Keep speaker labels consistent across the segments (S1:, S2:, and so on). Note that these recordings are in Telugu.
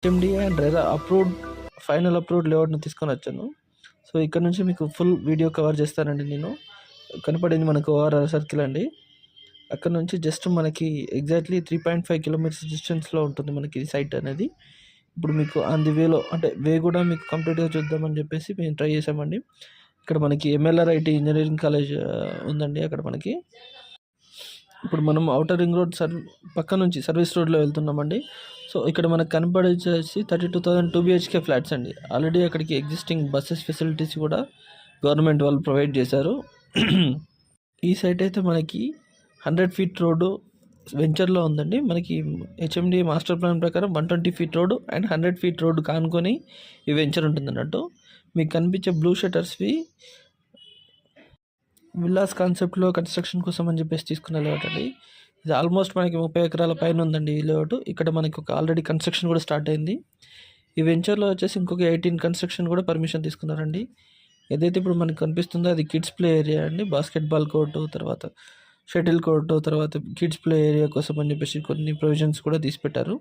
S1: HMD and RERA final approved లేఅవుట్ని తీసుకొని వచ్చాను. సో ఇక్కడ నుంచి మీకు ఫుల్ వీడియో కవర్ చేస్తానండి. నేను కనపడింది మనకు ఓఆర్ఆర్ సర్కిల్ అండి. అక్కడ నుంచి జస్ట్ మనకి ఎగ్జాక్ట్లీ 3.5 కిలోమీటర్స్ డిస్టెన్స్లో ఉంటుంది మనకి సైట్ అనేది. ఇప్పుడు మీకు ఆన్ ది వేలో అంటే వే కూడా మీకు కంప్లీట్గా చూద్దామని చెప్పేసి మేము ట్రై చేసామండి. ఇక్కడ మనకి ఎంఎల్ఆర్ఐటి ఇంజనీరింగ్ కాలేజ్ ఉందండి. అక్కడ మనకి ఇప్పుడు మనం ఔటర్ రింగ్ రోడ్ పక్క నుంచి సర్వీస్ రోడ్లో వెళ్తున్నామండి. సో ఇక్కడ మనకు కనపడేసి 32,000 2 BHK ఫ్లాట్స్ అండి. ఆల్రెడీ అక్కడికి ఎగ్జిస్టింగ్ బస్సెస్ ఫెసిలిటీస్ కూడా గవర్నమెంట్ వాళ్ళు ప్రొవైడ్ చేశారు. ఈ సైట్ అయితే మనకి 100 ఫీట్ రోడ్డు వెంచర్లో ఉందండి. మనకి హెచ్ఎండి మాస్టర్ ప్లాన్ ప్రకారం 120 feet road and 100 feet road కానుకొని ఈ వెంచర్ ఉంటుంది అన్నట్టు. మీకు కనిపించే బ్లూ షటర్స్వి విల్లాస్ కాన్సెప్ట్లో కన్స్ట్రక్షన్ కోసం అని చెప్పేసి తీసుకున్న లేఅవుట్ అండి. ఇది ఆల్మోస్ట్ మనకి 30 ఎకరాల పైన ఉందండి ఈ లేఅవుట్. ఇక్కడ మనకి ఒక ఆల్రెడీ కన్స్ట్రక్షన్ కూడా స్టార్ట్ అయింది. ఈ వెంచర్లో వచ్చేసి ఇంకొక 18 కన్స్ట్రక్షన్ కూడా పర్మిషన్ తీసుకున్నారండి. ఏదైతే ఇప్పుడు మనకు కనిపిస్తుందో అది కిడ్స్ ప్లే ఏరియా అండి. బాస్కెట్బాల్ కోర్టు, తర్వాత షటిల్ కోర్టు, తర్వాత కిడ్స్ ప్లే ఏరియా కోసం అని చెప్పేసి కొన్ని ప్రొవిజన్స్ కూడా తీసిపెట్టారు.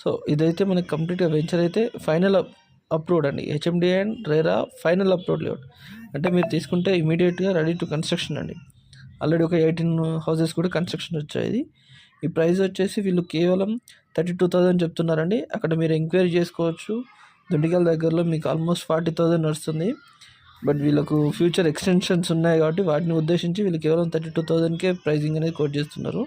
S1: సో ఇదైతే మనకి కంప్లీట్గా వెంచర్ అయితే ఫైనల్ అప్రూవ్డ్ అండి. HMD and RERA final approved layout అంటే మీరు తీసుకుంటే ఇమీడియట్గా రెడీ టు కన్స్ట్రక్షన్ అండి. ఆల్రెడీ ఒక 18 హౌసెస్ కూడా కన్స్ట్రక్షన్ వచ్చాయి. ఈ ప్రైస్ వచ్చేసి వీళ్ళు కేవలం 32,000 చెప్తున్నారండి. అక్కడ మీరు ఎంక్వైరీ చేసుకోవచ్చు. దుండిగల్ దగ్గరలో మీకు ఆల్మోస్ట్ 40,000 నడుస్తుంది. బట్ వీళ్ళకు ఫ్యూచర్ ఎక్స్టెన్షన్స్ ఉన్నాయి కాబట్టి వాటిని ఉద్దేశించి వీళ్ళు కేవలం 32,000కే ప్రైజింగ్ అనేది కోట్ చేస్తున్నారు.